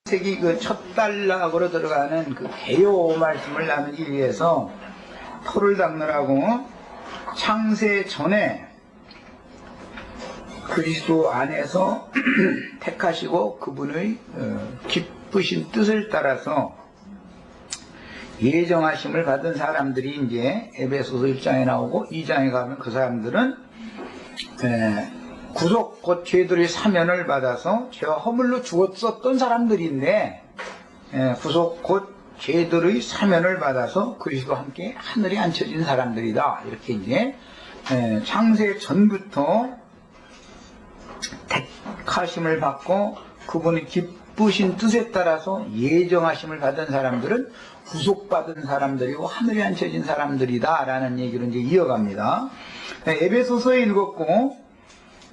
세기 그 첫 단락으로 들어가는 그 개요 말씀을 나누기 위해서 토를 닦느라고 창세 전에 그리스도 안에서 택하시고 그분의 기쁘신 뜻을 따라서 예정하심을 받은 사람들이 이제 에베소서 1장에 나오고 2장에 가면 그 사람들은 구속 곧 죄들의 사면을 받아서 죄와 허물로 죽었었던 사람들인데 구속 곧 죄들의 사면을 받아서 그리스도와 함께 하늘에 앉혀진 사람들이다. 이렇게 이제 창세 전부터 택하심을 받고 그분의 기쁘신 뜻에 따라서 예정하심을 받은 사람들은 구속받은 사람들이고 하늘에 앉혀진 사람들이다 라는 얘기를 이제 이어갑니다. 에베소서에 읽었고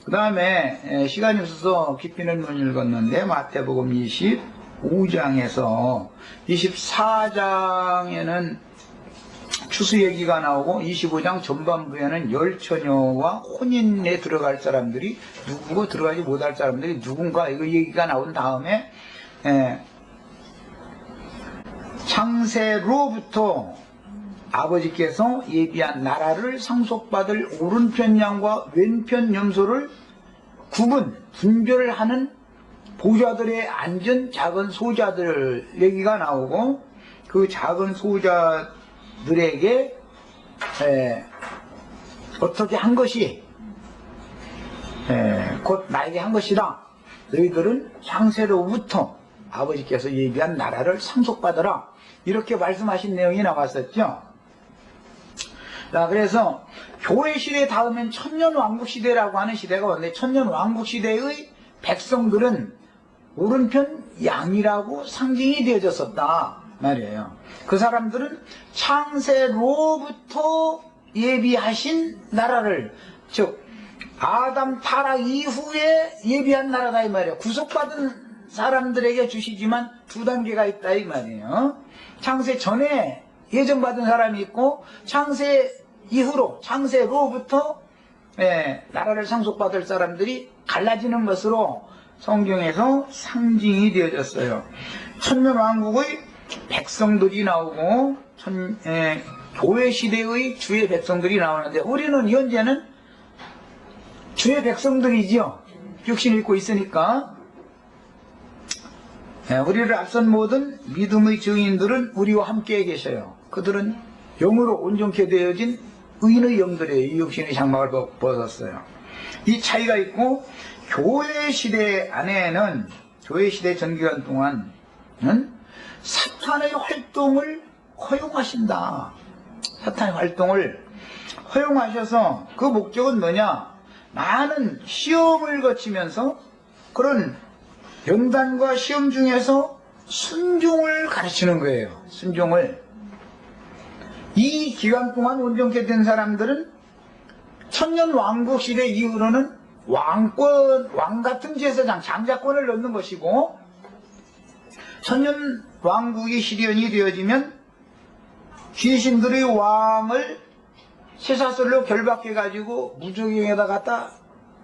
그 다음에 시간이 없어서 깊이는 못 읽었는데 마태복음 25장에서 24장에는 추수 얘기가 나오고 25장 전반부에는 열처녀와 혼인에 들어갈 사람들이 누구고 들어가지 못할 사람들이 누군가 이거 얘기가 나온 다음에 창세로부터 아버지께서 예비한 나라를 상속받을 오른편 양과 왼편 염소를 분별하는 보좌들에 앉은 작은 소자들 얘기가 나오고 그 작은 소자들에게 어떻게 한 것이 곧 나에게 한 것이다. 너희들은 창세로부터 아버지께서 예비한 나라를 상속받으라. 이렇게 말씀하신 내용이 나왔었죠. 자, 그래서 교회 시대 다음엔 천년왕국 시대라고 하는 시대가 왔는데 천년왕국 시대의 백성들은 오른편 양이라고 상징이 되어졌었다 말이에요. 그 사람들은 창세로부터 예비하신 나라를, 즉 아담 타락 이후에 예비한 나라다 이 말이에요. 구속받은 사람들에게 주시지만 두 단계가 있다 이 말이에요. 창세 전에 예정받은 사람이 있고 창세 이후로 창세로부터 나라를 상속받을 사람들이 갈라지는 것으로 성경에서 상징이 되어졌어요. 천년왕국의 백성들이 나오고 교회 시대의 주의 백성들이 나오는데 우리는 현재는 주의 백성들이지요. 육신을 입고 있으니까. 우리를 앞선 모든 믿음의 증인들은 우리와 함께 계셔요. 그들은 영으로 온전케 되어진 의인의 영들이에요. 이 육신의 장막을 벗었어요. 이 차이가 있고 교회 시대 안에는 교회 시대 전기간 동안은 사탄의 활동을 허용하신다. 사탄의 활동을 허용하셔서 그 목적은 뭐냐? 많은 시험을 거치면서 그런 연단과 시험 중에서 순종을 가르치는 거예요. 순종을. 이 기간 동안 온전케 된 사람들은 천년왕국 시대 이후로는 왕 같은 제사장, 장자권을 넣는 것이고 천년왕국이 실현이 되어지면 귀신들의 왕을 쇠사슬로 결박해가지고 무적행에다 갖다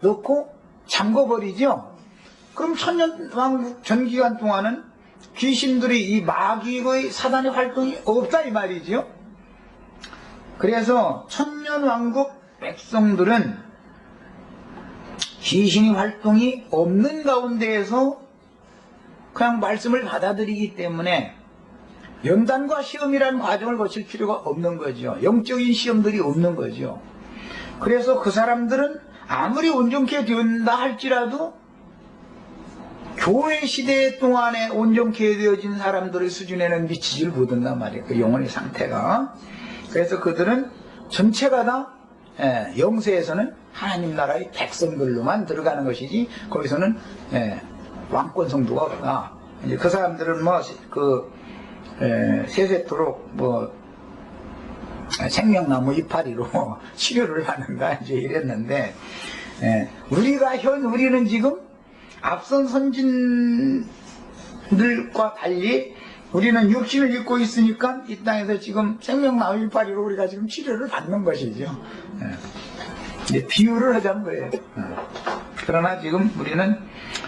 넣고 잠궈버리죠. 그럼 천년왕국 전기간 동안은 귀신들이 이 마귀의 사단의 활동이 없다 이 말이죠. 그래서 천년왕국 백성들은 귀신의 활동이 없는 가운데에서 그냥 말씀을 받아들이기 때문에 연단과 시험이라는 과정을 거칠 필요가 없는 거죠. 영적인 시험들이 없는 거죠. 그래서 그 사람들은 아무리 온전케 된다 할지라도 교회 시대 동안에 온전케 되어진 사람들의 수준에는 미치지를 못한단 말이에요. 그 영혼의 상태가. 그래서 그들은 전체가 다 영세에서는 하나님 나라의 백성들로만 들어가는 것이지 거기서는 왕권 성도가 없다. 이제 그 사람들은 세세토록 생명나무 이파리로 치료를 하는가 이제 이랬는데 우리는 지금 앞선 선진들과 달리 우리는 육신을 입고 있으니까 이 땅에서 지금 생명나무 이파리로 우리가 지금 치료를 받는 것이죠. 이제 비유를 하자는 거예요. 그러나 지금 우리는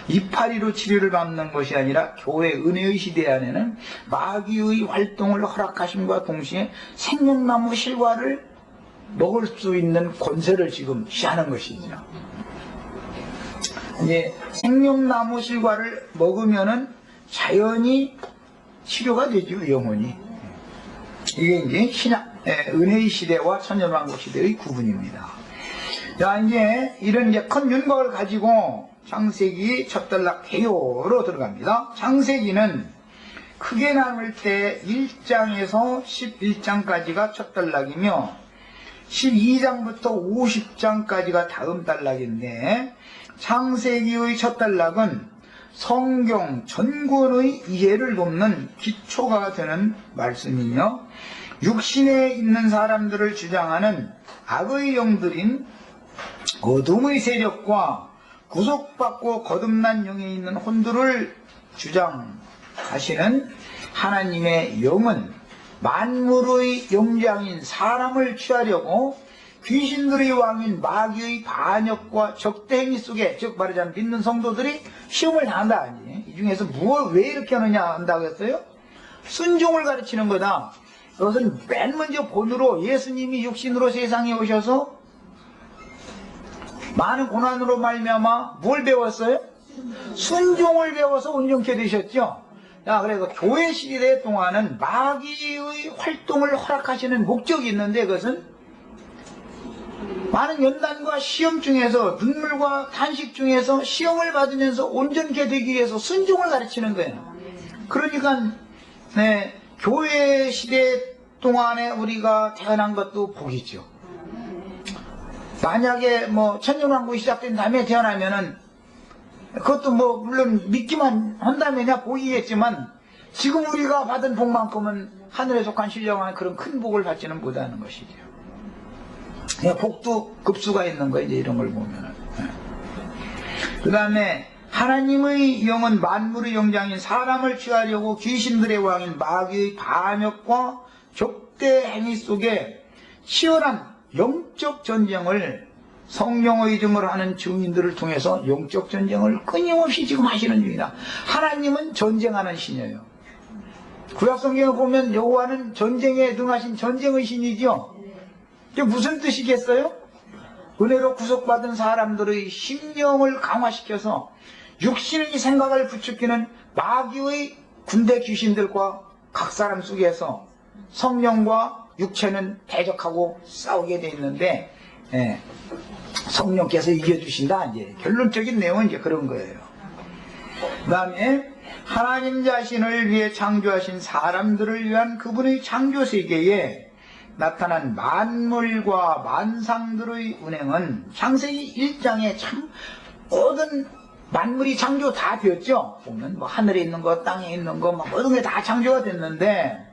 이파리로 치료를 받는 것이 아니라 교회 은혜의 시대 안에는 마귀의 활동을 허락하심과 동시에 생명나무 실과를 먹을 수 있는 권세를 지금 시하는 것이죠. 이제 생명나무 실과를 먹으면은 자연히 치료가 되죠, 영혼이. 이게 이제 은혜의 시대와 천년왕국 시대의 구분입니다. 자, 이제 이런 이제 큰 윤곽을 가지고 창세기 첫 단락 개요로 들어갑니다. 창세기는 크게 나눌 때 1장에서 11장까지가 첫 단락이며 12장부터 50장까지가 다음 단락인데, 창세기의 첫 단락은 성경 전권의 이해를 돕는 기초가 되는 말씀이며, 육신에 있는 사람들을 주장하는 악의 영들인 어둠의 세력과 구속받고 거듭난 영에 있는 혼들을 주장하시는 하나님의 영은 만물의 영장인 사람을 취하려고 귀신들의 왕인 마귀의 반역과 적대행위 속에, 즉 말하자면 믿는 성도들이 시험을 당한다 아니. 이 중에서 왜 이렇게 하느냐 한다고 했어요? 순종을 가르치는 거다. 그것은 맨 먼저 본으로 예수님이 육신으로 세상에 오셔서 많은 고난으로 말미암아 뭘 배웠어요? 순종을 배워서 온전케 되셨죠. 자, 그래서 교회 시대 동안은 마귀의 활동을 허락하시는 목적이 있는데, 그것은 많은 연단과 시험 중에서, 눈물과 탄식 중에서 시험을 받으면서 온전케 되기 위해서 순종을 가르치는 거예요. 그러니까 교회 시대 동안에 우리가 태어난 것도 복이죠. 만약에 천년왕국이 시작된 다음에 태어나면은 그것도 물론 믿기만 한다면야 복이겠지만, 지금 우리가 받은 복만큼은 하늘에 속한 신령한 그런 큰 복을 받지는 못하는 것이죠. 복도 급수가 있는 거예요, 이제 이런 걸 보면은. 그 다음에 하나님의 영은 만물의 영장인 사람을 취하려고 귀신들의 왕인 마귀의 반역과 적대 행위 속에 치열한 영적 전쟁을, 성령의 증을 하는 증인들을 통해서 영적 전쟁을 끊임없이 지금 하시는 중이다. 하나님은 전쟁하는 신이에요. 구약성경을 보면 여호와는 전쟁에 능하신 전쟁의 신이죠. 이게 무슨 뜻이겠어요? 은혜로 구속받은 사람들의 심령을 강화시켜서 육신의 생각을 부추기는 마귀의 군대 귀신들과 각 사람 속에서 성령과 육체는 대적하고 싸우게 돼 있는데, 성령께서 이겨주신다. 이제 결론적인 내용은 이제 그런 거예요. 그 다음에 하나님 자신을 위해 창조하신 사람들을 위한 그분의 창조 세계에 나타난 만물과 만상들의 운행은 창세기 1장에 참 모든 만물이 창조 다 되었죠. 보면 하늘에 있는 거, 땅에 있는 거, 모든 게 다 창조가 됐는데,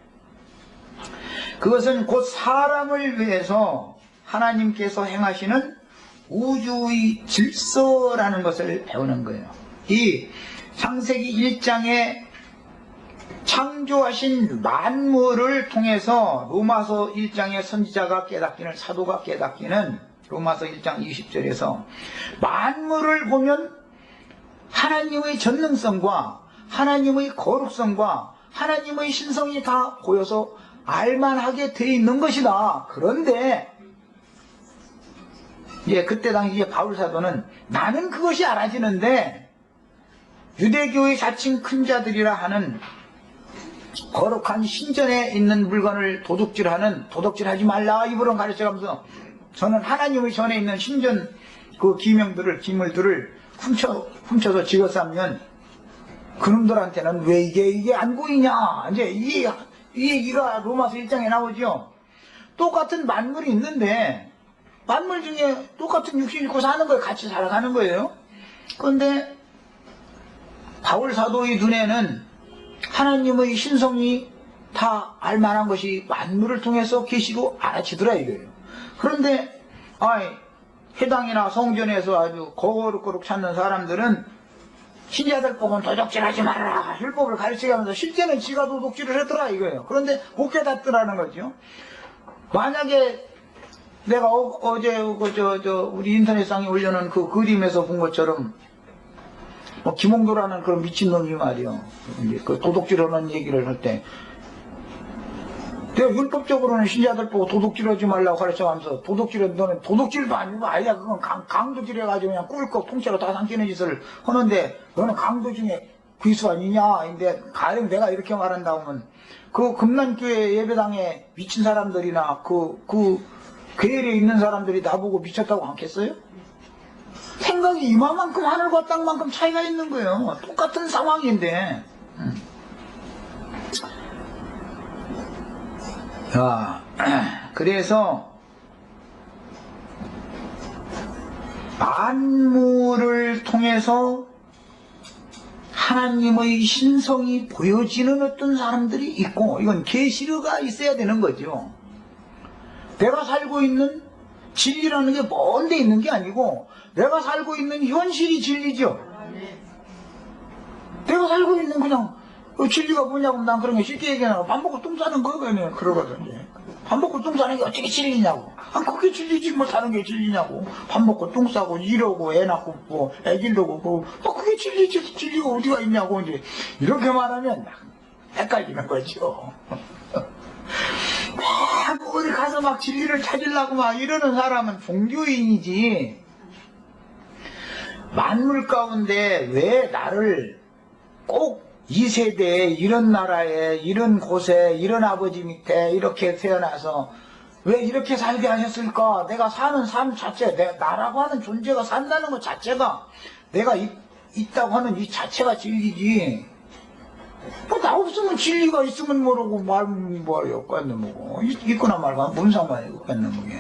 그것은 곧 사람을 위해서 하나님께서 행하시는 우주의 질서라는 것을 배우는 거예요. 이 창세기 1장에 창조하신 만물을 통해서 로마서 1장의 선지자가 깨닫기는, 사도가 깨닫기는 로마서 1장 20절에서 만물을 보면 하나님의 전능성과 하나님의 거룩성과 하나님의 신성이 다 보여서 알만하게 돼 있는 것이다. 그런데 그때 당시에 바울 사도는 나는 그것이 알아지는데 유대교의 자칭 큰 자들이라 하는 거룩한 신전에 있는 물건을 도둑질하지 말라 이부런 가르쳐가면서, 저는 하나님의 전에 있는 신전 그 기물들을 훔쳐서 지어싸면 그놈들한테는 왜 이게 안 보이냐. 이제 이 얘기가 로마서 1장에 나오죠. 똑같은 만물이 있는데 만물 중에 똑같은 육신 입고 사는 거예요. 같이 살아가는 거예요. 그런데 바울 사도의 눈에는 하나님의 신성이 다 알만한 것이 만물을 통해서 계시고 알아지더라 이거예요. 그런데 회당이나 성전에서 아주 거룩거룩 찾는 사람들은 신자들 보고는 도둑질하지 말아라 율법을 가르치면서 실제는 지가 도둑질을 했더라 이거예요. 그런데 못 깨닫더라는 거죠. 만약에 내가 어제 우리 인터넷상에 올려놓은 그 그림에서 본 것처럼 뭐 김홍도라는 그런 미친놈이 말이요. 이제 그 도둑질하는 얘기를 할 때 내가 율법적으로는 신자들 보고 도둑질하지 말라고 가르쳐가면서 너는 도둑질도 아니고 아야 그건 강도질 해가지고 그냥 꿀꺽 통째로 다 삼키는 짓을 하는데 너는 강도 중에 귀수 아니냐. 근데 가령 내가 이렇게 말한다 하면 그 금난교회 예배당에 미친 사람들이나 그 괴일에 있는 사람들이 나보고 미쳤다고 않겠어요? 생각이 이만큼 하늘과 땅만큼 차이가 있는 거예요. 똑같은 상황인데. 자, 그래서 만물을 통해서 하나님의 신성이 보여지는 어떤 사람들이 있고, 이건 계시가 있어야 되는 거죠. 내가 살고 있는 진리라는 게 먼데 있는 게 아니고 내가 살고 있는 현실이 진리죠. 내가 살고 있는 그냥 진리가 뭐냐고 난 그런 게 쉽게 얘기하나 밥 먹고 똥 싸는 거 그냥 그러거든. 밥 먹고 똥 싸는 게 어떻게 진리냐고. 그게 진리지 뭐 사는 게 진리냐고. 밥 먹고 똥 싸고 일하고 애 낳고 뭐 애 기르고 그게 진리지. 진리가 어디가 있냐고 이제 이렇게 말하면 헷갈리는 거죠. 어디 가서 막 진리를 찾으려고 막 이러는 사람은 종교인이지. 만물 가운데 왜 나를 꼭 이 세대에 이런 나라에 이런 곳에 이런 아버지 밑에 이렇게 태어나서 왜 이렇게 살게 하셨을까? 내가 사는 삶 자체, 나라고 하는 존재가 산다는 것 자체가 내가 있다고 하는 이 자체가 진리지. 나 없으면 진리가 있으면 모르고 말면 뭐예요? 깼는 뭐고 있거나 말고 뭔 상관이고 깼는 뭐게.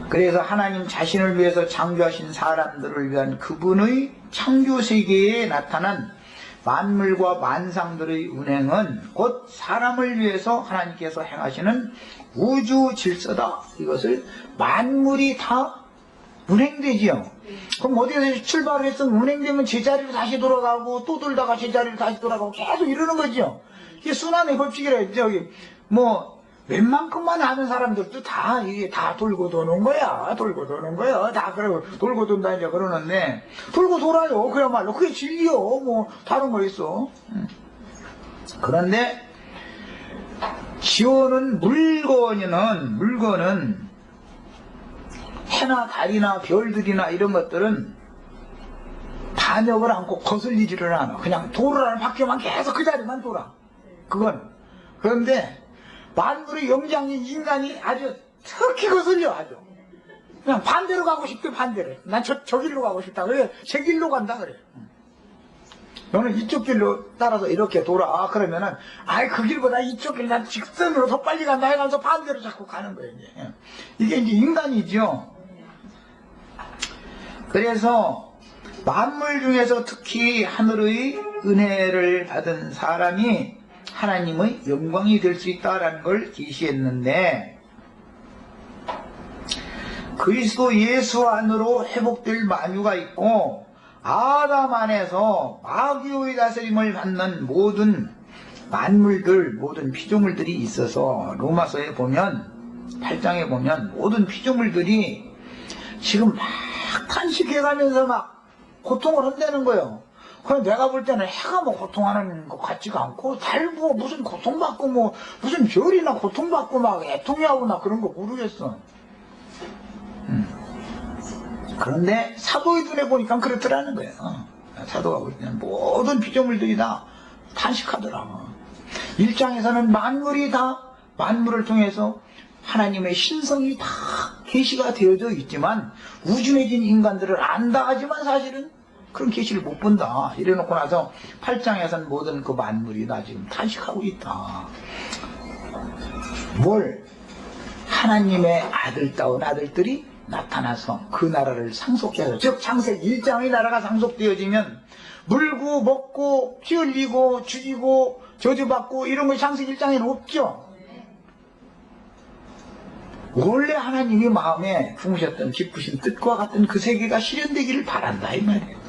그래서 하나님 자신을 위해서 창조하신 사람들을 위한 그분의 창조세계에 나타난 만물과 만상들의 운행은 곧 사람을 위해서 하나님께서 행하시는 우주 질서다. 이것을 만물이 다 운행되지요. 그럼 어디에서 출발을 했으면 운행되면 제자리로 다시 돌아가고 또 돌다가 제자리로 다시 돌아가고 계속 이러는 거죠. 이게 순환의 법칙이라 저기 뭐 웬만큼만 아는 사람들도 다 이게 다 돌고 도는 거야. 돌고 도는 거야. 다 그러고 돌고 돈다 이제 그러는데 돌고 돌아요. 그야말로 그게 진리요. 뭐 다른 거 있어. 그런데 지오는 물건은 해나 달이나 별들이나 이런 것들은 반역을 않고 거슬리지를 않아. 그냥 돌아는 바퀴만 계속 그 자리만 돌아. 그런데 만물의 영장인 인간이 아주 특히 거슬려. 아주 그냥 반대로 가고 싶대. 반대로. 난 저 길로 가고 싶다. 그래 제 길로 간다 그래. 너는 이쪽 길로 따라서 이렇게 돌아. 그러면은 그 길보다 이쪽 길 난 직선으로 더 빨리 간다 해가면서 반대로 자꾸 가는 거예요. 이게 이제 인간이죠. 그래서 만물 중에서 특히 하늘의 은혜를 받은 사람이 하나님의 영광이 될 수 있다라는 걸 계시했는데, 그리스도 예수 안으로 회복될 만유가 있고 아담 안에서 마귀의 다스림을 받는 모든 만물들, 모든 피조물들이 있어서 로마서에 보면 8장에 보면 모든 피조물들이 지금 막 탄식해가면서 막 고통을 한다는 거예요. 그럼 내가 볼 때는 해가 뭐 고통하는 것 같지가 않고 달 뭐 무슨 고통받고 뭐 무슨 별이나 고통받고 막 애통해하고 나 그런 거 모르겠어. 그런데 사도의 눈에 보니까 그렇더라는 거예요. 사도가 볼 때는 모든 피조물들이 다 탄식하더라. 1장에서는 만물이 다 만물을 통해서 하나님의 신성이 다 계시가 되어져 있지만 우주해진 인간들을 안다 하지만 사실은 그런 계시를 못 본다. 이래놓고 나서 8장에서는 모든 그 만물이 다 지금 탄식하고 있다. 뭘? 하나님의 아들다운 아들들이 나타나서 그 나라를 상속케 하죠. 즉 창세기 1장의 나라가 상속되어지면 물고 먹고 피 흘리고 죽이고 저주받고 이런 거 창세기 1장에는 없죠. 원래 하나님이 마음에 품으셨던 깊으신 뜻과 같은 그 세계가 실현되기를 바란다 이 말이에요.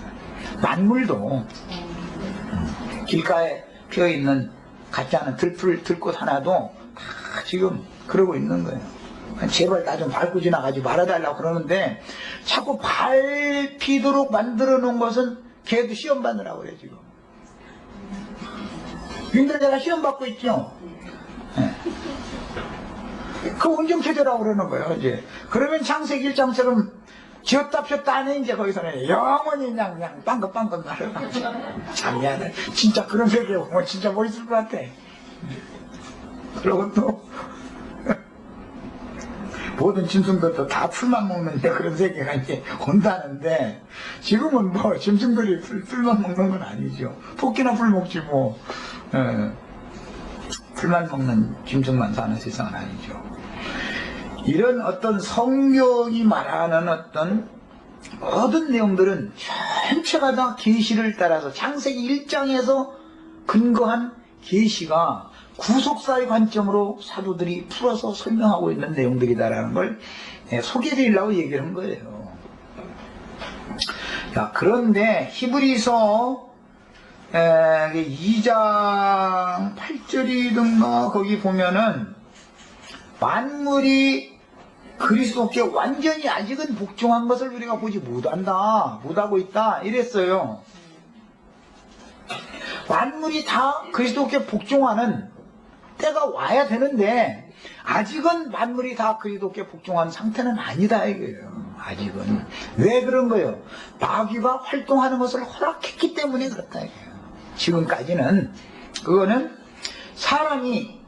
만물도 길가에 피어있는 같지 않은 들꽃 하나도 다 지금 그러고 있는 거예요. 제발 나 좀 밟고 지나가지 말아달라고 그러는데 자꾸 밟히도록 만들어 놓은 것은 걔도 시험 받느라고 그래 지금. 윤대자가 시험 받고 있죠. 네. 그 운전체제라고 그러는 거예요 이제. 그러면 창세기 1장처럼 지었다 폈다 하니 이제 거기서는 영원히 그냥 빵긋빵긋 말을 참 미안해. 진짜 그런 세계에 보면 진짜 멋있을 것 같아. 그리고 또 모든 짐승들도 다 풀만 먹는 그런 세계가 이제 온다는데 지금은 뭐 짐승들이 풀만 먹는 건 아니죠. 토끼나 풀 먹지 뭐. 풀만 먹는 짐승만 사는 세상은 아니죠. 이런 어떤 성경이 말하는 어떤 모든 내용들은 전체가 다 계시를 따라서 창세기 1장에서 근거한 계시가 구속사의 관점으로 사도들이 풀어서 설명하고 있는 내용들이다라는 걸 소개해드리려고 얘기를 한 거예요. 자, 그런데 히브리서 2장 8절이든가 거기 보면은 만물이 그리스도께 완전히 아직은 복종한 것을 우리가 보지 못하고 있다 이랬어요. 만물이 다 그리스도께 복종하는 때가 와야 되는데 아직은 만물이 다 그리스도께 복종한 상태는 아니다 이거예요. 아직은. 왜 그런 거예요? 마귀가 활동하는 것을 허락했기 때문에 그렇다 이거예요. 지금까지는. 그거는 사람이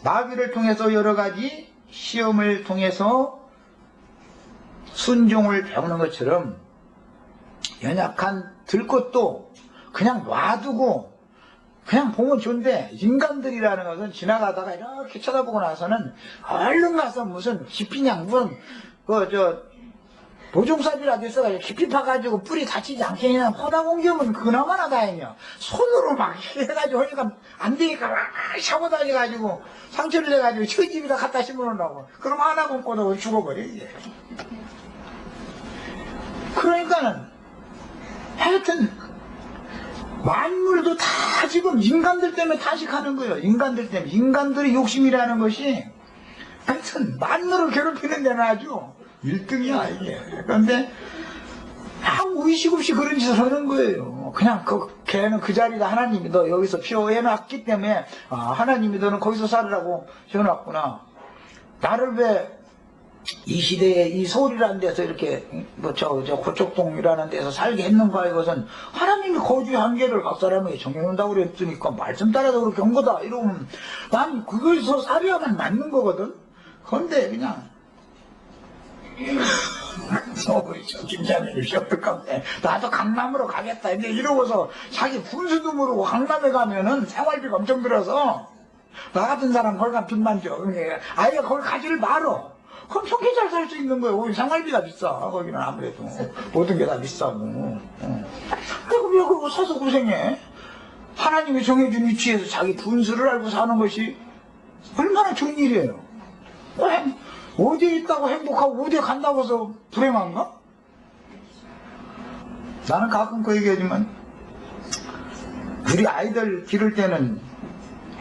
마귀를 통해서 여러 가지 시험을 통해서 순종을 배우는 것처럼 연약한 들것도 그냥 놔두고 그냥 보면 좋은데, 인간들이라는 것은 지나가다가 이렇게 쳐다보고 나서는 얼른 가서 무슨 깊이냥 무슨 보종삽이라도 있어가지고 깊이 파가지고 뿌리 다치지 않게 그냥 퍼다 옮기면 그나마나 다행이야. 손으로 막 해가지고 하니까 안 되니까 막 샤워 다녀가지고 상처를 내가지고 처집에다 갖다 심어놓으라고. 그럼 하나 굶고도 죽어버려 이제. 그러니까는 하여튼 만물도 다 지금 인간들 때문에 탄식하는 거예요. 인간들 때문에. 인간들의 욕심이라는 것이 하여튼 만물을 괴롭히는 데는 아주 1등이야 이게. 그런데 아무 의식 없이 그런 짓을 하는 거예요. 그냥 걔는 그 자리가 하나님이 너 여기서 피워해놨기 때문에 하나님이 너는 거기서 살으라고 해놨구나. 나를 왜 이 시대에 이 서울이라는 데서 이렇게 고척동이라는 데서 살게 했는가. 이것은 하나님이 거주의 한계를 각 사람에게 정해놓는다고 그랬으니까 말씀 따라서 그렇게 한 거다 이러면 난 그것에서 살아야만 맞는 거거든. 그런데 그냥 우리 김자매를 어떡하네. 나도 강남으로 가겠다 이제 이러고서 자기 분수도 모르고 강남에 가면은 생활비가 엄청 들어서 나 같은 사람 거기가 빚만 줘. 아예 거기 가지를 말어. 그럼 좋게 잘 살 수 있는 거예요. 거기 생활비가 비싸. 거기는 아무래도 모든 게 다 비싸고. 그리고 왜 그거 사서 고생해? 하나님이 정해준 위치에서 자기 분수를 알고 사는 것이 얼마나 좋은 일이에요. 어디에 있다고 행복하고 어디에 간다고 해서 불행한가? 나는 가끔 그 얘기하지만 우리 아이들 기를 때는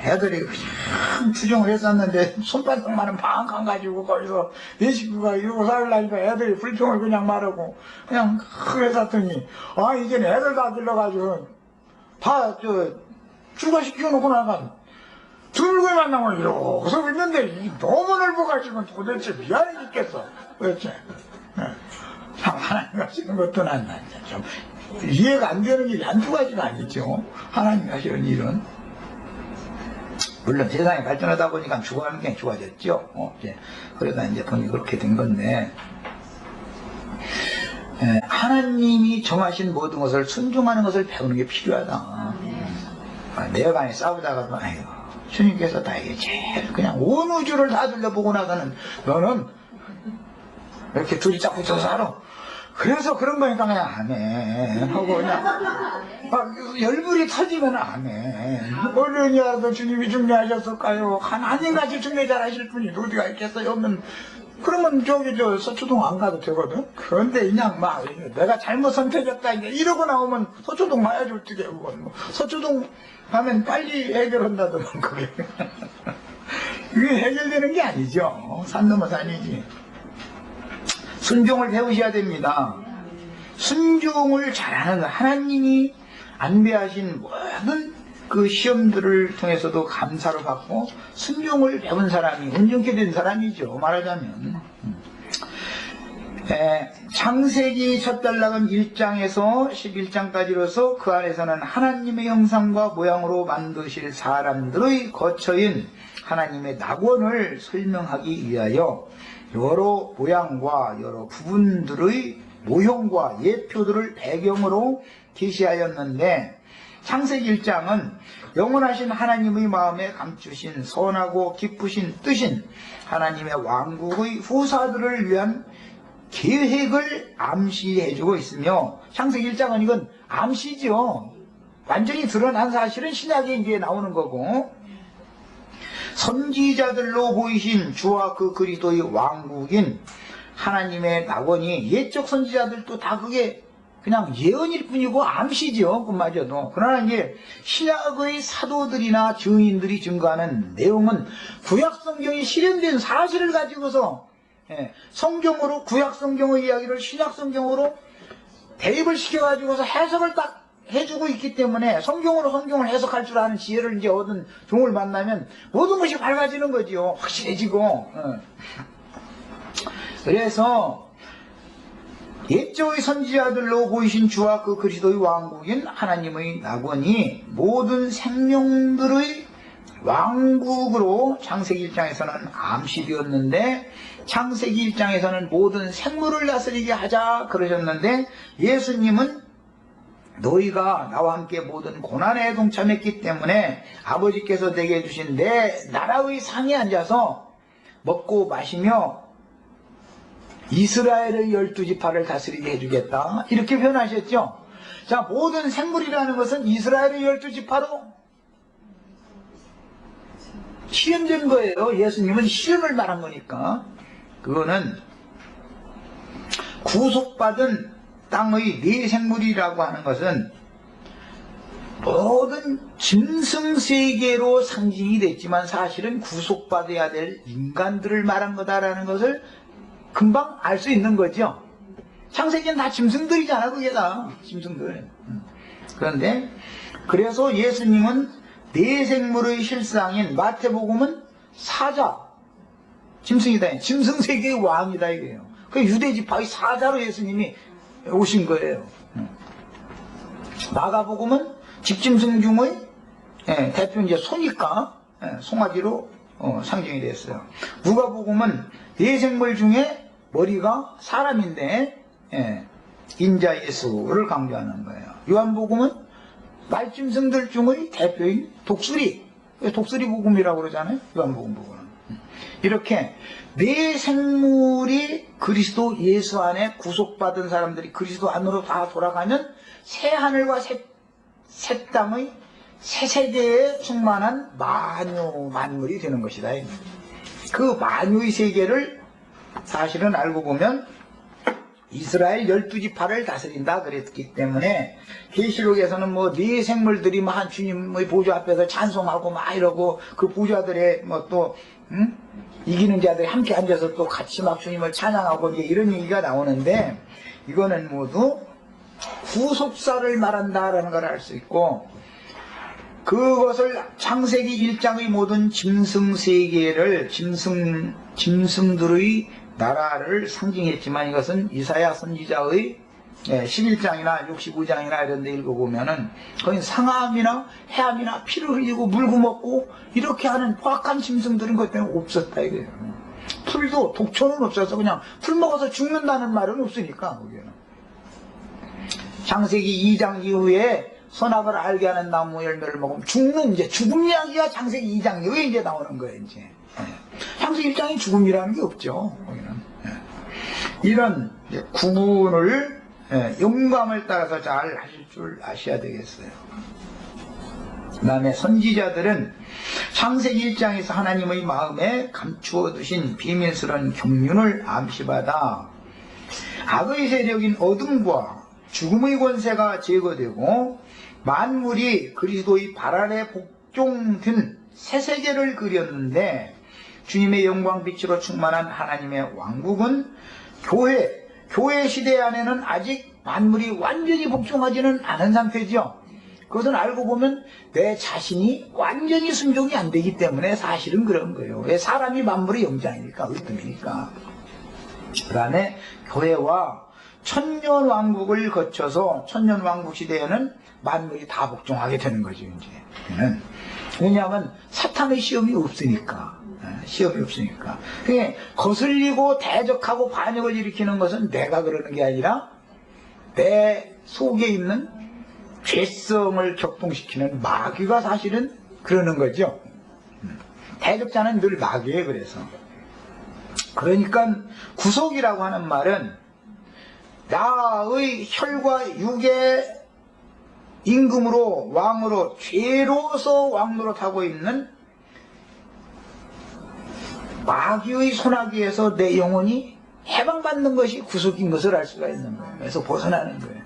애들이 그냥 투정을 했었는데 손바닥만은 방앗간 가지고 거기서 내 식구가 이러고 살라니까 애들이 불평을 그냥 말하고 그냥 그랬었더니 이제는 애들 다 길러가지고 다 출가시켜놓고 나간 들고만 나면 이러고 서 있는데 너무 넓어가지고 도대체 미안해 죽겠어. 그렇지? 참 하나님 하시는 것도 난 좀 이해가 안 되는 일이 한두 가지가 아니죠. 하나님 하시는 일은. 물론 세상이 발전하다 보니까 죽어가는 게 좋아졌죠. 그러다 이제 돈이 그렇게 된 건데, 하나님이 정하신 모든 것을 순종하는 것을 배우는 게 필요하다. 내 간에 싸우다가도, 아이고, 주님께서 나에게 제일 그냥 온 우주를 다 들려보고 나서는 너는 이렇게 둘이 짝 붙여서 살아. 그래서 그런 거니까 그냥 아멘 하고 그냥 열불이 터지면 아멘. 얼른이라도 주님이 중매하셨을까요? 하나님같이 중매 잘하실 분이 어디가 있겠어요? 없는. 그러면 서초동 안 가도 되거든. 그런데 그냥 막 내가 잘못 선택했다 이러고 나오면 서초동 가야지 어떻게. 서초동 가면 빨리 해결한다더만 그게. 이게 해결되는 게 아니죠. 산 넘어 산이지. 순종을 배우셔야 됩니다. 순종을 잘하는 하나님이 안배하신 모든 그 시험들을 통해서도 감사를 받고 순종을 배운 사람이 온전케 된 사람이죠. 말하자면 창세기 첫 단락은 1장에서 11장까지로서 그 안에서는 하나님의 형상과 모양으로 만드실 사람들의 거처인 하나님의 낙원을 설명하기 위하여 여러 모양과 여러 부분들의 모형과 예표들을 배경으로 계시하였는데, 창세기 1장은 영원하신 하나님의 마음에 감추신 선하고 기쁘신 뜻인 하나님의 왕국의 후사들을 위한 계획을 암시해주고 있으며, 창세기 1장은 이건 암시죠. 완전히 드러난 사실은 신약에 이제 나오는 거고, 선지자들로 보이신 주와 그 그리스도의 왕국인 하나님의 낙원이 옛적 선지자들도 다 그게 그냥 예언일 뿐이고 암시죠. 그마저도. 그러나 이제 신약의 사도들이나 증인들이 증거하는 내용은 구약 성경이 실현된 사실을 가지고서 성경으로 구약 성경의 이야기를 신약 성경으로 대입을 시켜가지고서 해석을 딱 해주고 있기 때문에 성경으로 성경을 해석할 줄 아는 지혜를 이제 얻은 종을 만나면 모든 것이 밝아지는 거지요. 확실해지고. 그래서 옛적의 선지자들로 보이신 주와 그 그리스도의 왕국인 하나님의 낙원이 모든 생명들의 왕국으로 창세기 1장에서는 암시되었는데, 창세기 1장에서는 모든 생물을 다스리게 하자 그러셨는데, 예수님은 너희가 나와 함께 모든 고난에 동참했기 때문에 아버지께서 내게 주신 내 나라의 상에 앉아서 먹고 마시며 이스라엘의 12지파를 다스리게 해주겠다, 이렇게 표현하셨죠. 자, 모든 생물이라는 것은 이스라엘의 12지파로 시험된 거예요. 예수님은 시험을 말한 거니까. 그거는 구속받은 땅의 네 생물이라고 하는 것은 모든 짐승세계로 상징이 됐지만 사실은 구속받아야 될 인간들을 말한 거다라는 것을 금방 알 수 있는 거죠. 창세기는 다 짐승들이잖아. 그게 다 짐승들. 그런데 그래서 예수님은 네 생물의 실상인 마태복음은 사자, 짐승이다. 짐승세계의 왕이다 이거예요. 그 유대지파의 사자로 예수님이 오신 거예요. 마가복음은 집짐승 중의 대표 이제 소니까 송아지로 상징이 됐어요. 누가복음은 네 생물 중에 머리가 사람인데 인자 예수를 강조하는 거예요. 요한복음은 말짐승들 중의 대표인 독수리, 독수리 복음이라고 그러잖아요. 요한복음 부분은. 이렇게 네 생물이 그리스도 예수 안에 구속받은 사람들이 그리스도 안으로 다 돌아가면 새 하늘과 새 땅의 새 세계에 충만한 만유 만물이 되는 것이다. 그 만유의 세계를 사실은 알고 보면 이스라엘 12지파를 다스린다 그랬기 때문에, 계시록에서는 뭐 네 생물들이 막 주님의 보좌 앞에서 찬송하고 막 이러고, 그 보좌들의 뭐 또 이기는 자들이 함께 앉아서 또 같이 막 주님을 찬양하고 이제 이런 얘기가 나오는데, 이거는 모두 구속사를 말한다라는 걸 알 수 있고, 그것을 창세기 1장의 모든 짐승 세계를 짐승들의 나라를 상징했지만, 이것은 이사야 선지자의 11장이나 65장이나 이런 데 읽어보면은 거의 상암이나 해암이나 피를 흘리고 물고 먹고 이렇게 하는 포악한 짐승들은 그것 때문에 없었다 이거예요. 풀도 독초는 없어서 그냥 풀 먹어서 죽는다는 말은 없으니까. 거기는 창세기 2장 이후에 선악을 알게 하는 나무 열매를 먹으면 죽는, 이제 죽음 이야기가 창세기 2장 이후에 이제 나오는 거예요. 이제 창세기 1장에 죽음이라는 게 없죠. 거기는 이런 구분을 영감을 따라서 잘 하실 줄 아셔야 되겠어요. 그 다음에 선지자들은 창세기 1장에서 하나님의 마음에 감추어 두신 비밀스러운 경륜을 암시받아 악의 세력인 어둠과 죽음의 권세가 제거되고 만물이 그리스도의 발 아래 복종된 새 세계를 그렸는데, 주님의 영광빛으로 충만한 하나님의 왕국은 교회 시대 안에는 아직 만물이 완전히 복종하지는 않은 상태죠. 그것은 알고 보면 내 자신이 완전히 순종이 안 되기 때문에 사실은 그런 거예요. 왜? 사람이 만물의 영장이니까, 으뜸이니까. 그 다음에 교회와 천년왕국을 거쳐서 천년왕국 시대에는 만물이 다 복종하게 되는 거죠, 이제는. 왜냐하면 사탄의 시험이 없으니까. 시험이 없으니까. 그게 거슬리고 대적하고 반역을 일으키는 것은 내가 그러는 게 아니라 내 속에 있는 죄성을 격동시키는 마귀가 사실은 그러는 거죠. 대적자는 늘 마귀예요. 그래서 그러니까 구속이라고 하는 말은 나의 혈과 육의 임금으로 왕으로 죄로서 왕노릇하고 있는 마귀의 손아귀에서 내 영혼이 해방받는 것이 구속인 것을 알 수가 있는 거예요. 그래서 벗어나는 거예요.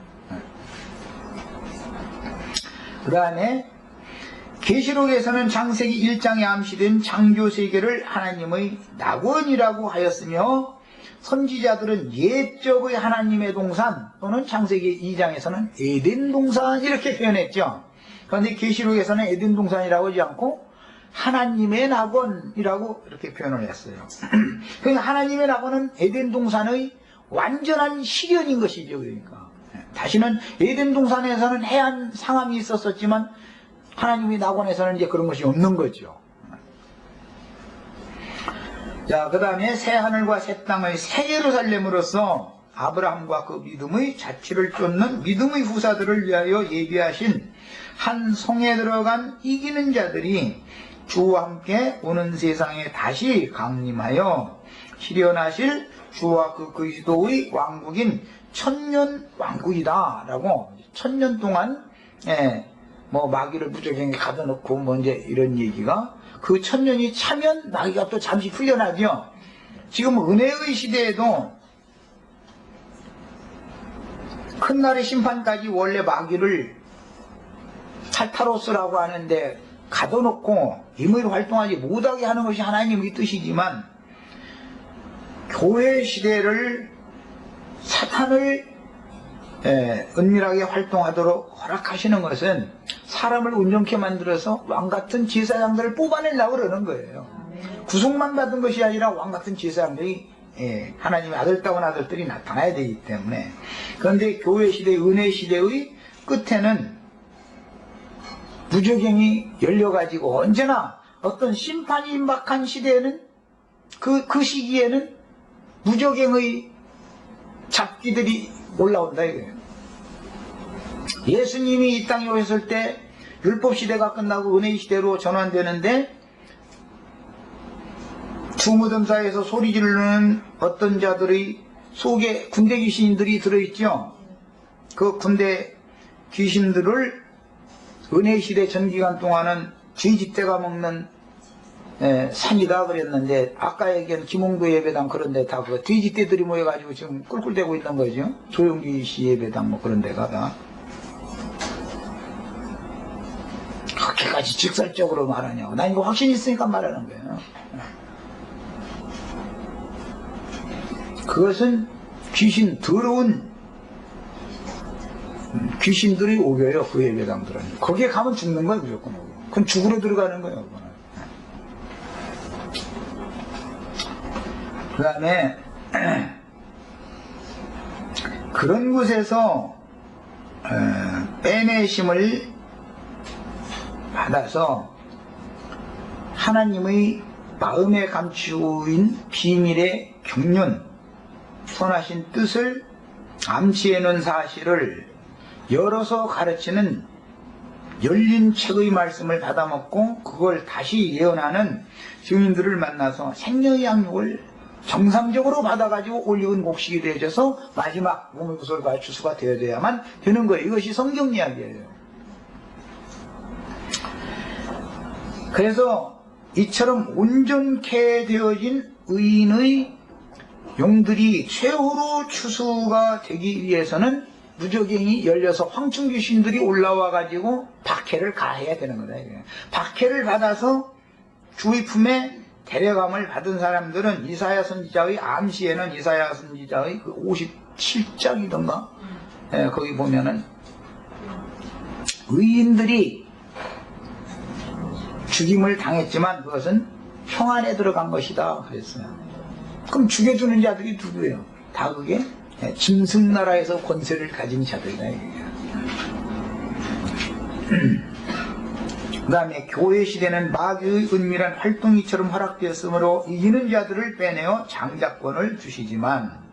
그 다음에 계시록에서는 창세기 1장에 암시된 창조세계를 하나님의 낙원이라고 하였으며 선지자들은 옛적의 하나님의 동산 또는 창세기 2장에서는 에덴 동산 이렇게 표현했죠. 그런데 계시록에서는 에덴 동산이라고 하지 않고 하나님의 낙원이라고 이렇게 표현을 했어요. 그러니까 하나님의 낙원은 에덴 동산의 완전한 실현인 것이죠. 그러니까 다시는 에덴 동산에서는 해안 상함이 있었었지만 하나님의 낙원에서는 이제 그런 것이 없는 거죠. 자, 그 다음에 새 하늘과 새 땅의 새 예루살렘으로서 아브라함과 그 믿음의 자취를 쫓는 믿음의 후사들을 위하여 예비하신 한 성에 들어간 이기는 자들이 주와 함께 오는 세상에 다시 강림하여 실현하실 주와 그 그리스도의 왕국인 천년 왕국이다 라고, 천년 동안 뭐 마귀를 무적행에 가둬놓고 뭐 이제 이런 얘기가, 그 천년이 차면 마귀가 또 잠시 풀려나죠. 지금 은혜의 시대에도 큰 날의 심판까지 원래 마귀를 탈타로스라고 하는데 가둬놓고 임의로 활동하지 못하게 하는 것이 하나님의 뜻이지만, 교회 시대를 사탄을 은밀하게 활동하도록 허락하시는 것은 사람을 온전케 만들어서 왕같은 제사장들을 뽑아내려고 그러는 거예요. 구속만 받은 것이 아니라 왕같은 제사장들이 하나님의 아들다운 아들들이 나타나야 되기 때문에. 그런데 교회 시대, 은혜 시대의 끝에는 무저갱이 열려가지고 언제나 어떤 심판이 임박한 시대에는 그 시기에는 무저갱의 잡기들이 올라온다 이거예요. 예수님이 이 땅에 오셨을 때 율법 시대가 끝나고 은혜 시대로 전환되는데, 주무덤 사이에서 소리 지르는 어떤 자들의 속에 군대 귀신들이 들어있죠. 그 군대 귀신들을 은혜 시대 전 기간 동안은 쥐집대가 먹는 산이다 그랬는데, 아까 얘기한 김홍도 예배당 그런 데 다 그 돼지떼들이 모여가지고 지금 꿀꿀대고 있는 거죠. 조용기 씨 예배당 뭐 그런 데가 다. 그렇게까지 직설적으로 말하냐고. 난 이거 확신 있으니까 말하는 거예요. 그것은 귀신, 더러운 귀신들이 오겨요. 그 예배당들은. 거기에 가면 죽는 거예요. 무조건. 그건 죽으러 들어가는 거예요. 그 다음에 그런 곳에서 빼내심을 받아서 하나님의 마음에 감추인 비밀의 경륜, 선하신 뜻을 암시해놓은 사실을 열어서 가르치는 열린 책의 말씀을 받아먹고 그걸 다시 예언하는 증인들을 만나서 생명의 양육을 정상적으로 받아가지고 올리은 곡식이 되어져서 마지막 몸의 구설과 추수가 되어야만 되는 거예요. 이것이 성경 이야기예요. 그래서 이처럼 온전케 되어진 의인의 용들이 최후로 추수가 되기 위해서는 무저갱이 열려서 황충 귀신들이 올라와 가지고 박해를 가해야 되는 거다. 박해를 받아서 주의 품에 데려감을 받은 사람들은 이사야 선지자의 암시에는 이사야 선지자의 그 57장이던가 거기 보면은 의인들이 죽임을 당했지만 그것은 평안에 들어간 것이다 그랬어요. 그럼 죽여주는 자들이 누구예요? 다 그게 짐승나라에서 권세를 가진 자들이다 이거예요. 그 다음에 교회 시대는 마귀의 은밀한 활동이처럼 허락되었으므로 이기는 자들을 빼내어 장자권을 주시지만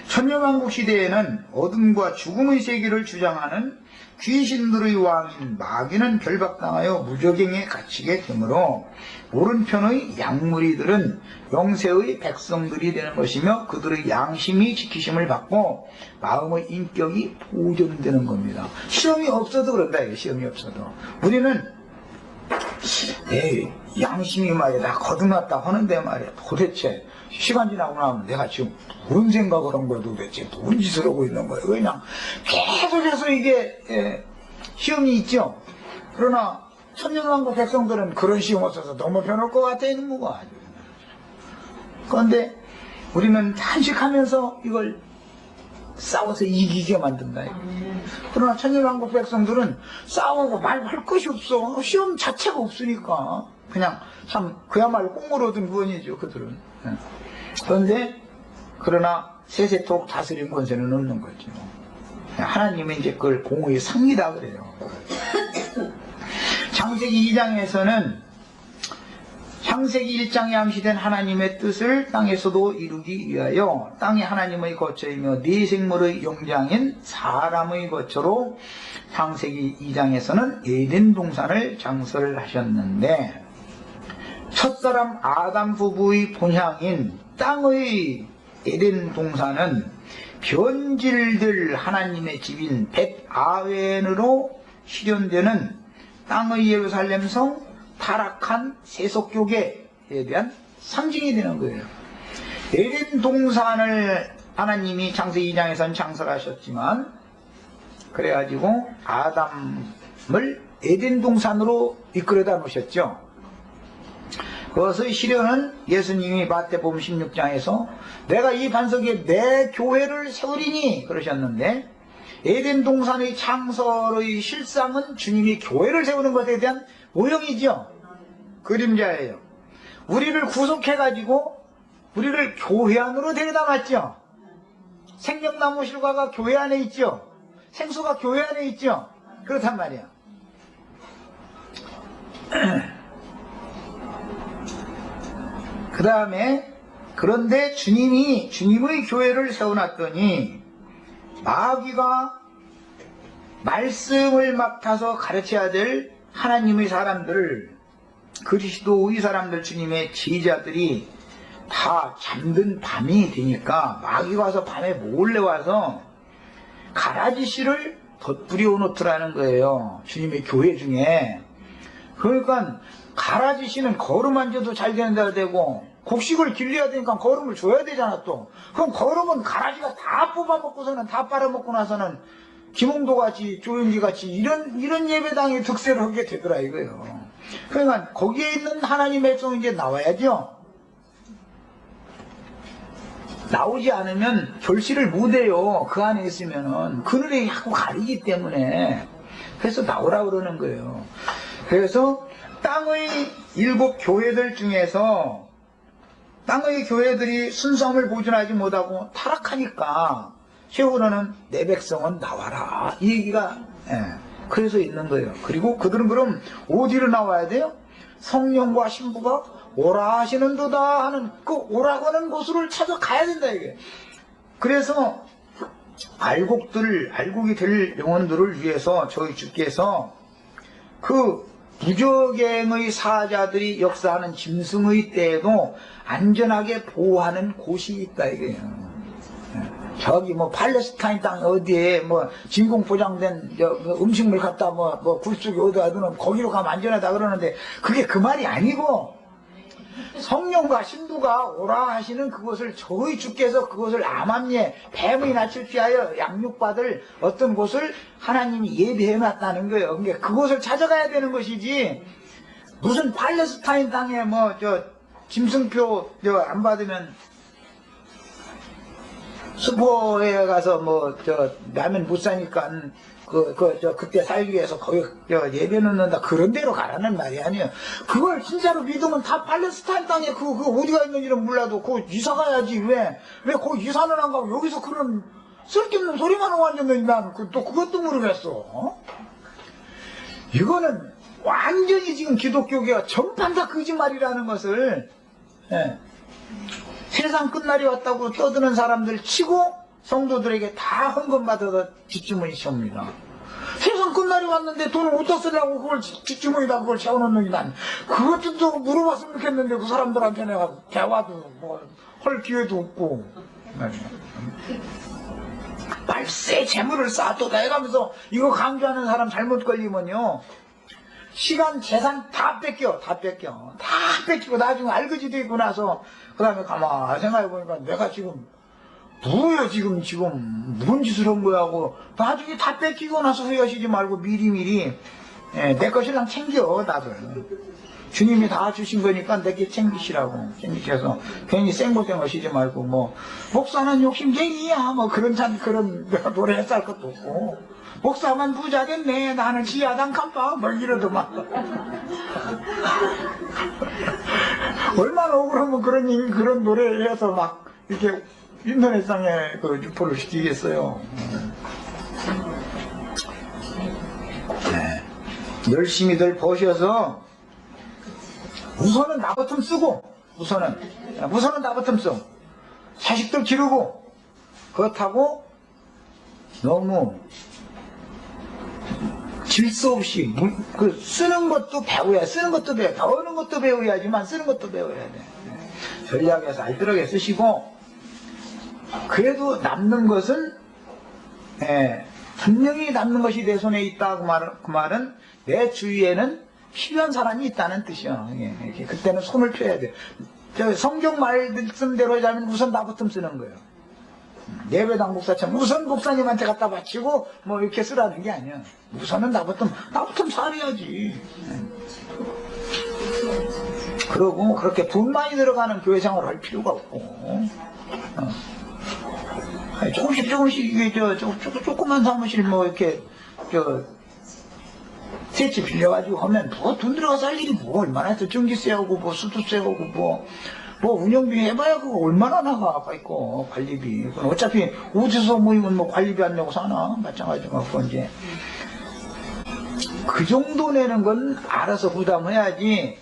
천년왕국 시대에는 어둠과 죽음의 세계를 주장하는 귀신들의 왕인 마귀는 결박당하여 무적행에 갇히게 되므로 오른편의 양무리들은 영세의 백성들이 되는 것이며 그들의 양심이 지키심을 받고 마음의 인격이 보존되는 겁니다. 시험이 없어도 그런다. 시험이 없어도 우리는 양심이 말이야 다 거듭났다 하는데 말이야 도대체 시간 지나고 나면 내가 지금 뭔 생각을 한 거야 도대체 뭔 짓을 하고 있는 거야. 그냥 계속해서 이게 시험이 있죠. 그러나 천년왕국 백성들은 그런 시험 없어서 너무 편할 것 같아 있는 거야. 그런데 우리는 탄식하면서 이걸 싸워서 이기게 만든다. 그러나 천년왕국 백성들은 싸우고 말할 것이 없어. 시험 자체가 없으니까 그냥 참 그야말로 꽁을 얻은 구원이죠 그들은. 그런데 그러나 세세토록 다스린 권세는 없는 거죠. 하나님이 이제 그걸 공의 상이다 그래요. 창세기 2장에서는 창세기 1장에 암시된 하나님의 뜻을 땅에서도 이루기 위하여 땅이 하나님의 거처이며 네 생물의 영장인 사람의 거처로 창세기 2장에서는 에덴 동산을 장설하셨는데 첫사람 아담 부부의 본향인 땅의 에덴 동산은 변질될 하나님의 집인 벳아웬으로 실현되는 땅의 예루살렘 성 타락한 세속교계에 대한 상징이 되는 거예요. 에덴 동산을 하나님이 창세기 2장에서는 창설하셨지만 그래가지고 아담을 에덴 동산으로 이끌어다 놓으셨죠. 그것의 실현은 예수님이 마태복음 16장에서 내가 이 반석에 내 교회를 세우리니 그러셨는데 에덴 동산의 창설의 실상은 주님이 교회를 세우는 것에 대한 모형이죠. 그림자예요. 우리를 구속해가지고 우리를 교회 안으로 데려다 놨죠. 생명나무 실과가 교회 안에 있죠. 생수가 교회 안에 있죠. 그렇단 말이야. 그 다음에 그런데 주님의 교회를 세워놨더니 마귀가 말씀을 맡아서 가르쳐야 될 하나님의 사람들을 그리스도의 사람들 주님의 제자들이 다 잠든 밤이 되니까 마귀가 와서 밤에 몰래 와서 가라지 씨를 덧뿌려 놓더라는 거예요. 주님의 교회 중에. 그러니까 가라지 씨는 걸음 앉아도 잘 된다 되고 곡식을 길러야 되니까 걸음을 줘야 되잖아 또. 그럼 걸음은 가라지가 다 뽑아먹고서는 다 빨아먹고 나서는 김홍도 같이 조윤기 같이 이런 예배당에 득세를 하게 되더라 이거예요. 그러니까 거기에 있는 하나님의 백성이 이제 나와야죠. 나오지 않으면 결실을 못해요. 그 안에 있으면은 그늘에 자꾸 가리기 때문에. 그래서 나오라 그러는 거예요. 그래서 땅의 7 교회들 중에서 땅의 교회들이 순수함을 보존하지 못하고 타락하니까 세우라는 내 백성은 나와라 이 얘기가 그래서 있는 거예요. 그리고 그들은 그럼 어디로 나와야 돼요? 성령과 신부가 오라 하시는도다 하는 그 오라고 하는 곳을 찾아가야 된다 이게. 그래서 알곡이 될 영혼들을 위해서 저희 주께서 그 무적행의 사자들이 역사하는 짐승의 때에도 안전하게 보호하는 곳이 있다 이거예요. 저기 뭐 팔레스타인 땅 어디에 뭐 진공 포장된 음식물 갖다 뭐 굴속에 어디다 두면 거기로 가면 안전하다 그러는데 그게 그 말이 아니고 성령과 신부가 오라 하시는 그곳을 저희 주께서 그곳을 암암리에 뱀의 낯을 피하여 양육받을 어떤 곳을 하나님이 예비해 놨다는 거예요. 그러니까 그곳을 찾아가야 되는 것이지 무슨 팔레스타인 땅에 짐승표 안 받으면 수포에 가서 라면 못 사니까 그때 살기 위해서 거기 예배 넣는다 그런 데로 가라는 말이 아니에요. 그걸 진짜로 믿으면 다 팔레스타인 땅에 그 어디가 있는지는 몰라도 그 이사 가야지. 왜 거기 이사는 안 가고 여기서 그런 쓸데없는 소리만 하고 앉았는지 난 또 그것도 모르겠어. 이거는 완전히 지금 기독교계가 전판 다 거짓말이라는 것을 세상 끝날이 왔다고 떠드는 사람들 치고 성도들에게 다 헌금받아서 뒷주머니 채웁니다. 세상 끝날이 왔는데 돈을 어디다 쓰려고 그걸 뒷주머니에다 그걸 채워놓는 게 난 그것도 또 물어봤으면 좋겠는데 그 사람들한테 내가 대화도 할 기회도 없고 말세 재물을 쌓아도다 해가면서 이거 강조하는 사람 잘못 걸리면요 시간 재산 다 뺏겨 나중에 알거지 되고 나서 그 다음에 가만히 생각해보니까 내가 지금 뭐야 지금 무슨 짓을 한 거야 하고 나중에 다 뺏기고 나서 후회하시지 말고 미리미리 내 것이랑 챙겨 다들 주님이 다 주신 거니까 내게 챙기셔서 괜히 생고생 하시지 말고 목사는 욕심쟁이야 그런 노래 했을 것도 없고 목사만 부자 됐네 나는 지하당 깜빡 이러더만 얼마나 억울하면 그런 노래를 해서 막 이렇게 인터넷상에 유포를 시키겠어요. 열심히들 버셔서 우선은 나부터 쓰고 우선은 나부터 써 자식들 기르고 그렇다고 너무 질서 없이 쓰는 것도 배워야 배우는 것도 배워야지만 쓰는 것도 배워야 돼. 전략에서 알뜰하게 쓰시고 그래도 남는 것은 분명히 남는 것이 내 손에 있다 그 말은 내 주위에는 필요한 사람이 있다는 뜻이야. 그때는 손을 펴야 돼. 성경 말씀대로 하자면 우선 나부터 쓰는 거예요. 예배당 목사처럼 우선 목사님한테 갖다 바치고 이렇게 쓰라는 게 아니야. 우선은 나부터 살아야지. 그러고 그렇게 돈 많이 들어가는 교회 생활을 할 필요가 없고 조금씩 이게 조그만 사무실 이렇게 세치 빌려가지고 하면 돈 들어가서 할 일이 얼마나 있어. 전기세하고 수도세하고 운영비 해봐야 그거 얼마나 나가 있고 관리비. 어차피 어디서 모이면 관리비 안 내고 사나 마찬가지고 이제 그 정도 내는 건 알아서 부담해야지.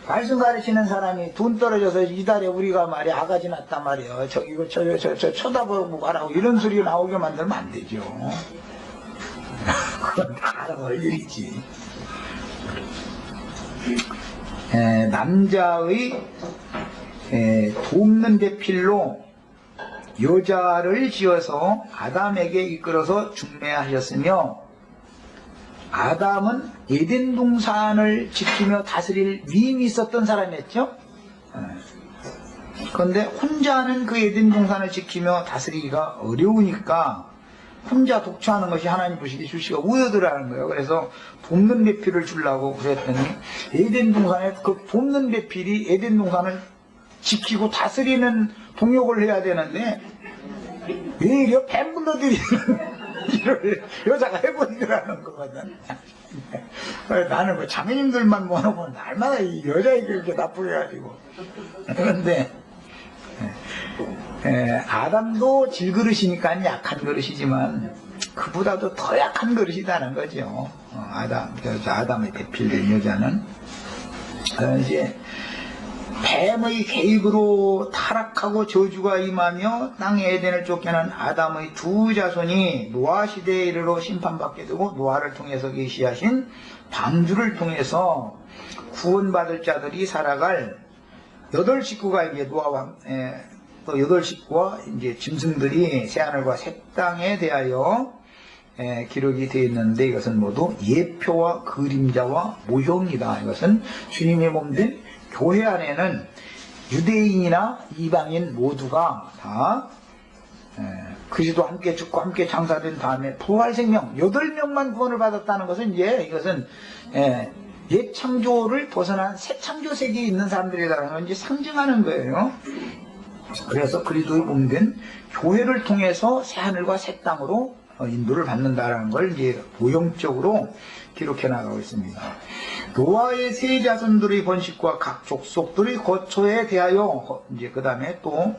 말씀 가르치는 사람이 돈 떨어져서 이달에 우리가 말이야 아가지 났단 말이야 이거 저 쳐다보고 가라고 이런 소리 나오게 만들면 안 되죠. 그건 다 알아서 할 일이지. 남자의 돕는 대필로 여자를 지어서 아담에게 이끌어서 중매하셨으며 아담은 에덴 동산을 지키며 다스릴 위임이 있었던 사람이었죠. 그런데 혼자는 그 에덴 동산을 지키며 다스리기가 어려우니까 혼자 독처하는 것이 하나님 보시기에 주시가 우여더라는 거예요. 그래서 돕는 배필을 주려고 그랬더니 에덴 동산에 그 돕는 배필이 에덴 동산을 지키고 다스리는 동역을 해야 되는데 왜 뱀불러들이는 일을 여자가 해버리더라는 거거든. 나는 장애인들만 모아놓고 날마다 이 여자애가 이렇게 나쁘게 해가지고. 그런데 아담도 질그릇이니까 약한 그릇이지만 그보다도 더 약한 그릇이라는 거죠. 아담의 대필된 여자는. 이제 뱀의 개입으로 타락하고 저주가 임하며 땅의 에덴을 쫓겨난 아담의 두 자손이 노아 시대에 이르러 심판받게 되고 노아를 통해서 계시하신 방주를 통해서 구원받을 자들이 살아갈 8식구가 이제 노아와 또 8식구와 이제 짐승들이 새하늘과 새 땅에 대하여 기록이 되어 있는데 이것은 모두 예표와 그림자와 모형이다. 이것은 주님의 몸된 교회 안에는 유대인이나 이방인 모두가 다 그리스도 함께 죽고 함께 장사된 다음에 부활 생명 8명만 구원을 받았다는 것은 이제 이것은 옛 창조를 벗어난 새 창조 세계에 있는 사람들이라는 걸 이제 상징하는 거예요. 그래서 그리스도의 몸된 교회를 통해서 새 하늘과 새 땅으로 인도를 받는다라는 걸 이제 모형적으로 기록해 나가고 있습니다. 노아의 세 자손들의 번식과 각 족속들의 거처에 대하여 이제 그 다음에 또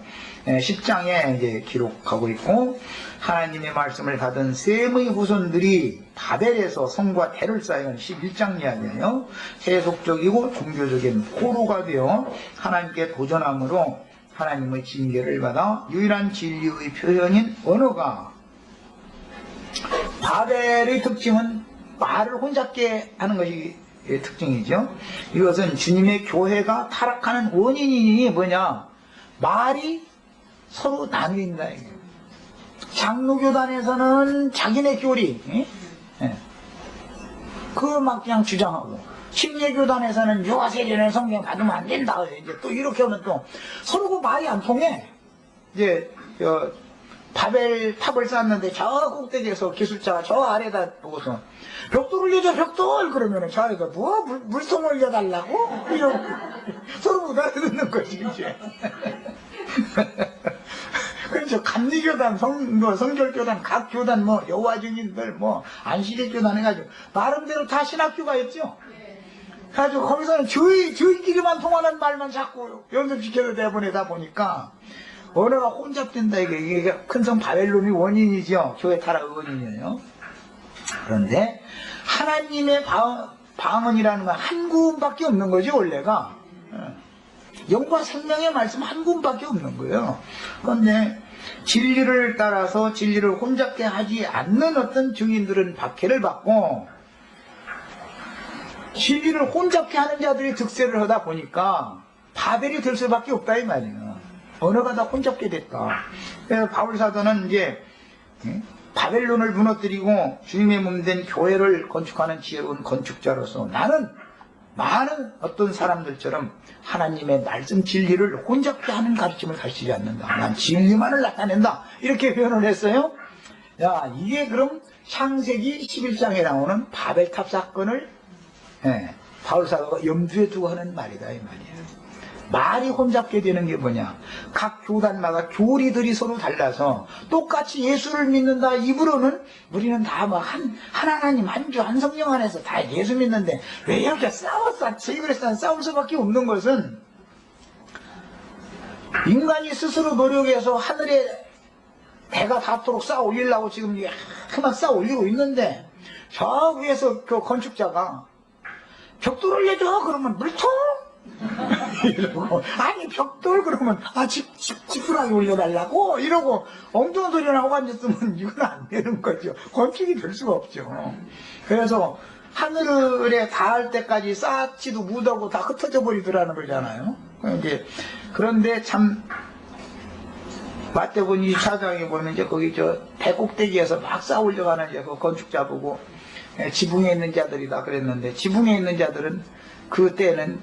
10장에 이제 기록하고 있고, 하나님의 말씀을 받은 셈의 후손들이 바벨에서 성과 대를 쌓은 11장 이야기예요. 세속적이고 종교적인 포로가 되어 하나님께 도전함으로 하나님의 징계를 받아 유일한 진리의 표현인 언어가, 바벨의 특징은 말을 혼잡게 하는 것이 특징이죠. 이것은 주님의 교회가 타락하는 원인이 뭐냐, 말이 서로 나누인다. 장로교단에서는 자기네 교리 그거 막 그냥 주장하고, 침례교단에서는 요하세례는 성경 받으면 안 된다. 이제 또 이렇게 하면 또 서로 그 말이 안 통해. 이제 바벨 탑을 쌓았는데 저 꼭대기에서 기술자가 저 아래다 보고서 벽돌 올려줘 벽돌 그러면은 저 아래가 뭐 물통 올려달라고 이러고 서로 못 알아듣는 거지 이제. 그래서 감리교단, 성결교단, 각 교단, 뭐 여호와 증인들, 뭐 안식일 교단 해가지고 나름대로 다 신학교가 있죠. 그래가지고 거기서는 저희끼리만 통하는 말만 자꾸 연습시켜서 내보내다 보니까 언어가 혼잡된다. 이게 큰 성 바벨론이 원인이죠. 교회 타락의 원인이에요. 그런데 하나님의 방언이라는 건 한 구음밖에 없는 거지 원래가. 영과 생명의 말씀 한 구음밖에 없는 거예요. 그런데 진리를 따라서 진리를 혼잡게 하지 않는 어떤 증인들은 박해를 받고, 진리를 혼잡게 하는 자들이 득세를 하다 보니까 바벨이 될 수밖에 없다 이 말이에요. 언어가 다 혼잡게 됐다. 그래서 바울 사도는 이제 바벨론을 무너뜨리고 주님의 몸된 교회를 건축하는 지혜로운 건축자로서 나는 많은 어떤 사람들처럼 하나님의 말씀 진리를 혼잡게 하는 가르침을 가르치지 않는다. 난 진리만을 나타낸다. 이렇게 표현을 했어요. 야, 이게 그럼 창세기 11장에 나오는 바벨탑 사건을 바울 사도가 염두에 두고 하는 말이다 이 말이에요. 말이 혼잡게 되는 게 뭐냐, 각 교단마다 교리들이 서로 달라서 똑같이 예수를 믿는다 입으로는 우리는 다 뭐 한 하나님 한 주 한 성령 안에서 다 예수 믿는데 왜 이렇게 싸웠었지? 그래서 싸울 수밖에 없는 것은 인간이 스스로 노력해서 하늘에 배가 닿도록 쌓아 올리려고 지금 막 쌓아 올리고 있는데, 저 위에서 그 건축자가 벽돌 올려줘 그러면 물통 이러고, 아니 벽돌 그러면 지푸라기 올려달라고 이러고 엉뚱한 소리를 하고 앉았으면 이건 안 되는 거죠. 건축이 될 수가 없죠. 그래서 하늘에 닿을 때까지 쌓지도 못하고 다 흩어져 버리더라는 거잖아요. 그런데 참 마태복음 24장에 보면 이제 거기 저 배꼭대기에서 막 쌓아 올려가는 이제 그 건축자 보고 지붕에 있는 자들이다 그랬는데, 지붕에 있는 자들은 그때는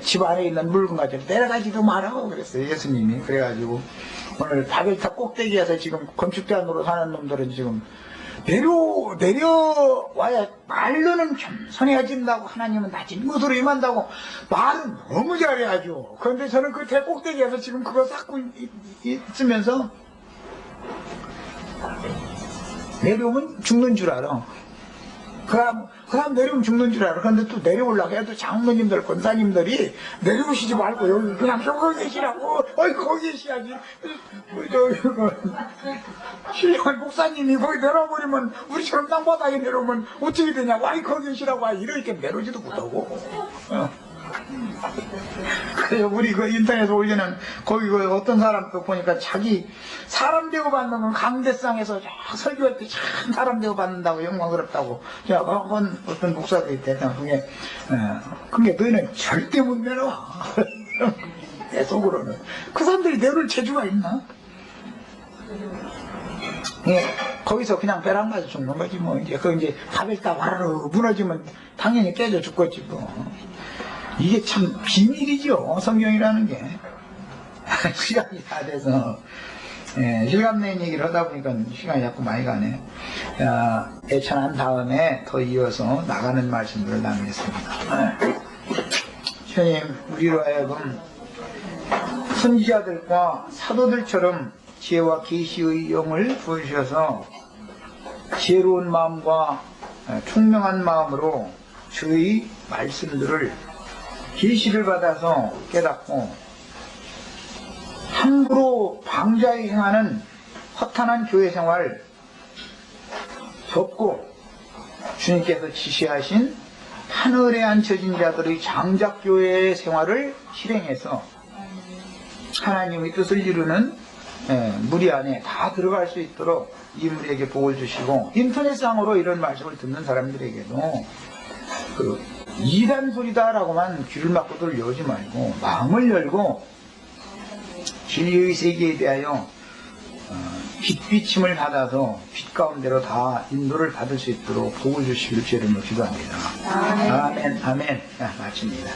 집 안에 있는 물건 가지고 내려가지도 말라고 그랬어요, 예수님이. 그래가지고 오늘 바벨탑 꼭대기에서 지금 건축자로 사는 놈들은 지금 내려와야 말로는 겸손해진다고, 하나님은 낮은 곳으로 임한다고 말은 너무 잘해야죠. 그런데 저는 그 대꼭대기에서 지금 그거 쌓고 있으면서 내려오면 죽는 줄 알아. 그럼 내려오면 죽는 줄 알아. 그런데 또 내려오려고 해도 장로님들, 권사님들이 내려오시지 말고 여기 그냥 거기 계시라고. 거기 계셔야지. 신령한 목사님이 거기 내려버리면 우리처럼 땅바닥에 내려오면 어떻게 되냐고. 거기 계시라고. 이렇게 내려오지도 못하고. 그래서 우리 그 인터넷에 올리는 거기 그 어떤 사람 또 보니까 자기 사람 대우받는 건 강대상에서 설교할 때 참 사람 대우받는다고 영광스럽다고 어떤 목사도 있대. 그게 너희는 절대 못 내려와. 내 속으로는 그 사람들이 내려올 재주가 있나? 거기서 그냥 벼랑 맞아 죽는 거지 뭐. 이제 바벨탑 와르르 무너지면 당연히 깨져 죽겠지 뭐. 이게 참 비밀이죠, 성경이라는 게. 시간이 다 돼서 실감내는 얘기를 하다 보니까 시간이 자꾸 많이 가네. 애천한 다음에 더 이어서 나가는 말씀들을 나누겠습니다. 주님, 우리로 하여금 선지자들과 사도들처럼 지혜와 계시의 영을 부으셔서 지혜로운 마음과 총명한 마음으로 주의 말씀들을 계시를 받아서 깨닫고 함부로 방자에 행하는 허탄한 교회 생활 접고 주님께서 지시하신 하늘에 앉혀진 자들의 장작교회의 생활을 실행해서 하나님의 뜻을 이루는 무리 안에 다 들어갈 수 있도록 이 무리에게 복을 주시고, 인터넷상으로 이런 말씀을 듣는 사람들에게도 이단 소리다라고만 귀를 막고들 여지 말고 마음을 열고 진리의 세계에 대하여 빛비침을 받아서 빛 가운데로 다 인도를 받을 수 있도록 복을 주시길 주님으로 기도합니다. 아멘. 아멘. 마칩니다.